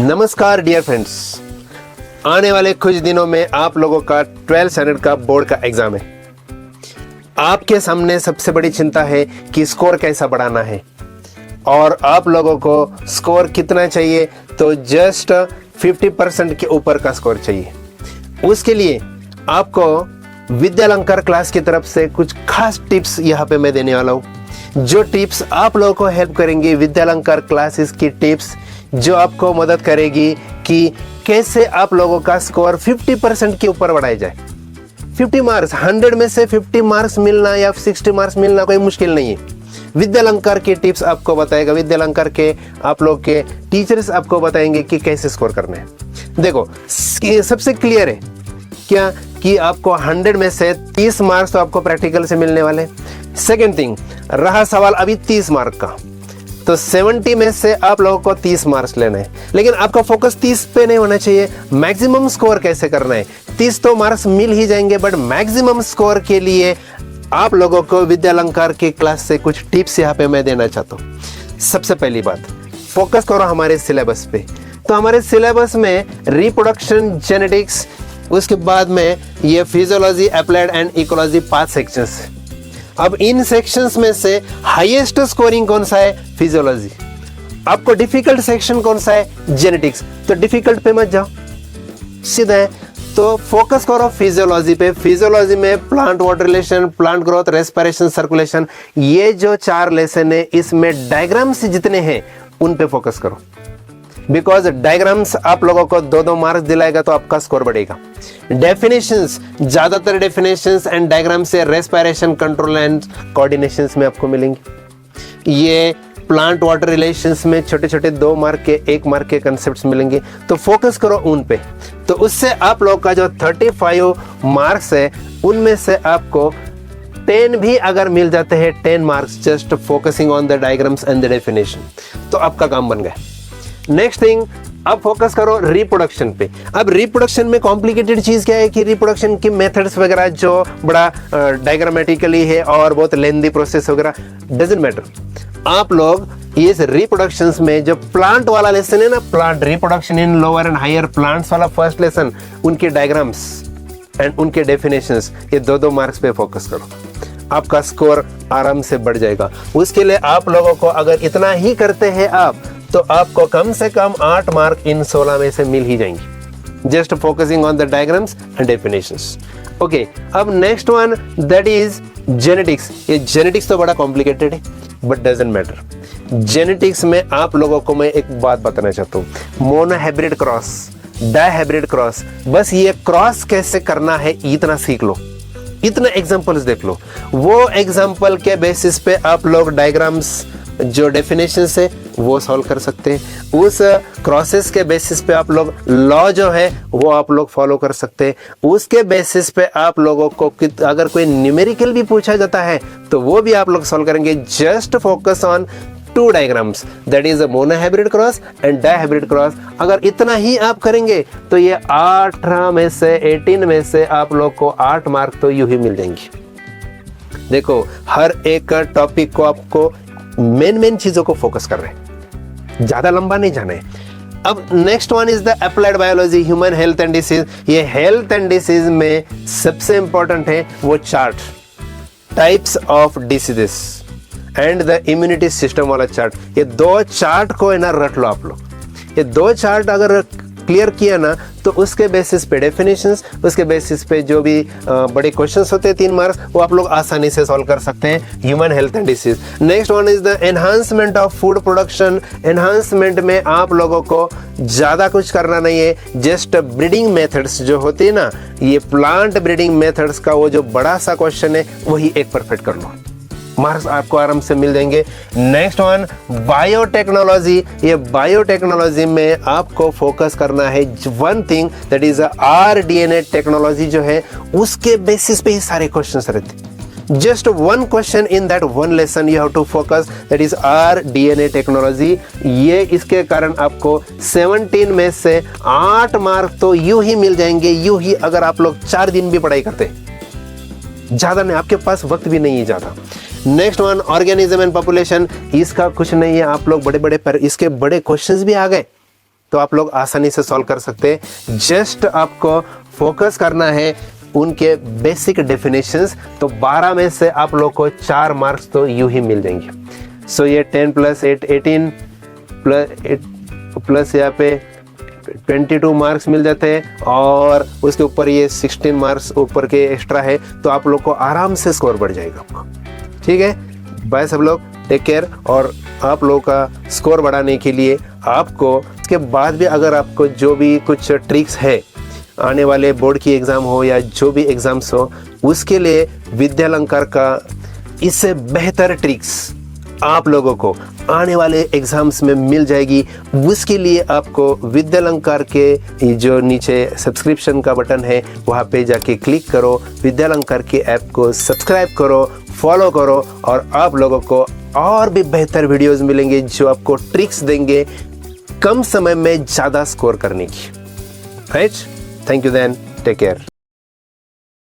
नमस्कार dear friends, आने वाले कुछ दिनों में आप लोगों का 12th स्टैंडर्ड का बोर्ड का एग्जाम है। आपके सामने सबसे बड़ी चिंता है कि स्कोर कैसा बढ़ाना है और आप लोगों को स्कोर कितना चाहिए, तो जस्ट 50% के ऊपर का स्कोर चाहिए। उसके लिए आपको विद्यालंकार क्लास की तरफ से कुछ खास टिप्स यहाँ पे मैं देने वाला हूँ, जो टिप्स आप लोगों को हेल्प करेंगी। विद्यालंकार क्लासेस की टिप्स जो आपको मदद करेगी कि कैसे आप लोगों का स्कोर 50% के ऊपर बढ़ाया जाए। 50 मार्क्स 100 में से 50 मार्क्स मिलना या 60 मार्क्स मिलना कोई मुश्किल नहीं है। विद्यालंकार के टिप्स आपको बताएगा, विद्यालंकार के आप लोग के टीचर्स आपको बताएंगे कि कैसे स्कोर करना है। देखो सबसे क्लियर है क्या कि आपको 100 में से 30 मार्क्स तो आपको प्रैक्टिकल से मिलने वाले। सेकेंड थिंग, रहा सवाल अभी 30 मार्क का, तो 70 में से आप लोगों को 30 मार्क्स लेना है, लेकिन आपका फोकस 30 पे नहीं होना चाहिए। मैक्सिमम स्कोर कैसे करना है, 30 तो मार्क्स मिल ही जाएंगे, बट मैक्सिमम स्कोर के लिए आप लोगों को विद्यालंकार की क्लास से कुछ टिप्स यहाँ पे मैं देना चाहता हूँ। सबसे पहली बात, फोकस करो हमारे सिलेबस पे। तो हमारे सिलेबस में रिप्रोडक्शन, जेनेटिक्स, उसके बाद में ये physiology, applied and ecology 5 sections. अब इन सेक्शंस में से हाईएस्ट स्कोरिंग कौन सा है? फिजियोलॉजी। आपको डिफिकल्ट सेक्शन कौन सा है? जेनेटिक्स। तो डिफिकल्ट पे मत जाओ, सीधा है। तो फोकस करो फिजियोलॉजी पे। फिजियोलॉजी में plant water relation, plant growth, respiration, circulation, ये जो 4 लेसन है, इसमें डायग्राम्स जितने हैं उन पे फोकस करो। बिकॉज डायग्राम्स आप लोगों को 2-2 मार्क्स दिलाएगा तो आपका स्कोर बढ़ेगा। डेफिनेशंस, ज्यादातर डेफिनेशंस एंड डायग्राम से रेस्पिरेशन, कंट्रोल एंड कोऑर्डिनेशंस में आपको मिलेंगे। ये प्लांट वाटर रिलेशंस में छोटे छोटे 2 मार्क के, 1 मार्क के कंसेप्ट्स मिलेंगे, तो फोकस करो उन पे। तो उससे आप लोग का जो 35 मार्क्स है, उनमें से आपको 10 भी अगर मिल जाते हैं, 10 marks just focusing on the diagrams and the definition, तो आपका काम बन गया। नेक्स्ट थिंग, अब फोकस करो रिप्रोडक्शन पे। अब रिप्रोडक्शन में कॉम्प्लिकेटेड चीज क्या है कि रिप्रोडक्शन की मेथड्स वगैरह जो बड़ा डायग्रामेटिकली है और बहुत लेंदी प्रोसेस वगैरह, डजंट मैटर। आप लोग इस रिप्रोडक्शंस में जो प्लांट वाला लेसन है ना, plant reproduction in lower and higher plants वाला फर्स्ट लेसन, उनके डायग्राम्स एंड उनके डेफिनेशंस, ये 2-2 मार्क्स पे फोकस करो। आपका स्कोर आराम से बढ़ जाएगा। उसके लिए आप लोगों को अगर इतना ही करते हैं आप, तो आपको कम से कम 8 मार्क इन 16 में से मिल ही जाएंगे, just focusing on the diagrams and definitions. Okay, अब next one, that is genetics. ये जेनेटिक्स तो बड़ा कॉम्प्लिकेटेड है, बट डजंट मैटर। जेनेटिक्स में आप लोगों को मैं एक बात बताना चाहता हूँ, मोनोहाइब्रिड क्रॉस, डायहाइब्रिड क्रॉस, बस ये क्रॉस कैसे करना है इतना सीख लो, इतना एग्जांपल्स देख लो। वो एग्जांपल के बेसिस पे आप लोग डायग्राम्स, जो डेफिनेशंस है वो सॉल्व कर सकते हैं। उस क्रॉसेस के बेसिस पे आप लोग लॉ जो है वो आप लोग फॉलो कर सकते हैं। उसके बेसिस पे आप लोगों को अगर कोई न्यूमेरिकल भी पूछा जाता है तो वो भी आप लोग सॉल्व करेंगे। Just focus on 2 diagrams, that is a monohybrid cross and dihybrid cross. अगर इतना ही आप करेंगे तो ये 18 में से 18 में से आप लोग को 8 मार्क तो यूं ही मिल जाएंगे। देखो, हर एक टॉपिक को आपको मेन चीजों को फोकस कर रहे हैं, ज्यादा लंबा नहीं जाना है। अब next one is the applied biology, human health and disease. ये हेल्थ एंड डिसीज में सबसे इंपॉर्टेंट है वो chart, types of diseases and the immunity system वाला चार्ट। ये 2 चार्ट को है ना रट लो आप लोग। ये 2 चार्ट अगर क्लियर किया ना, तो उसके बेसिस पे डेफिनेशंस, उसके बेसिस पे जो भी बड़े क्वेश्चंस होते हैं 3 मार्क्स, वो आप लोग आसानी से सॉल्व कर सकते हैं। Human health and disease. Next one is the enhancement of food production. Enhancement में आप लोगों को ज्यादा कुछ करना नहीं है, जस्ट ब्रीडिंग मेथड्स जो होती है ना, ये प्लांट ब्रीडिंग मेथड्स का वो जो बड़ा सा क्वेश्चन है वही एक परफेक्ट कर लो, मार्क्स आपको आराम से मिल जाएंगे। Next one, biotechnology. ये बायोटेक्नोलॉजी में आपको फोकस करना है one thing, that is RDNA technology जो है, उसके बेसिस पे ही सारे क्वेश्चंस रहते। Just one question in that one lesson you have to focus, that is RDNA technology. ये इसके कारण आपको 17 में से 8 मार्क तो यूं ही मिल जाएंगे, यूं ही, अगर आप लोग 4 दिन भी पढ़ाई करते, ज्यादा नहीं, आपके पास वक्त भी नहीं है ज्यादा। Next one, organism and population. इसका कुछ नहीं है, आप लोग बड़े बड़े पर इसके बड़े क्वेश्चंस भी आ गए, तो आप लोग आसानी से सॉल्व कर सकते हैं। जस्ट आपको फोकस करना है उनके बेसिक डेफिनेशंस। तो 12 में से आप लोग को 4 मार्क्स तो यूं ही मिल जाएंगे। सो ये 10 + 8 18 प्लस यहाँ पे 22 मार्क्स मिल जाते हैं और उसके ऊपर ये 16 मार्क्स ऊपर के एक्स्ट्रा है, तो आप लोग को आराम से स्कोर बढ़ जाएगा आपको। ठीक है, बाय सब लोग, टेक केयर। और आप लोगों का स्कोर बढ़ाने के लिए आपको इसके बाद भी अगर आपको जो भी कुछ ट्रिक्स है आने वाले बोर्ड की एग्ज़ाम हो या जो भी एग्ज़ाम्स हो, उसके लिए विद्यालंकार का इससे बेहतर ट्रिक्स आप लोगों को आने वाले एग्ज़ाम्स में मिल जाएगी। उसके लिए आपको विद्यालंकार के जो नीचे सब्सक्रिप्शन का बटन है वहाँ पे जाके क्लिक करो, विद्यालंकार के ऐप को सब्सक्राइब करो, फॉलो करो और आप लोगों को और भी बेहतर वीडियोस मिलेंगे जो आपको ट्रिक्स देंगे कम समय में ज़्यादा स्कोर करने की। Right, thank you then, take care.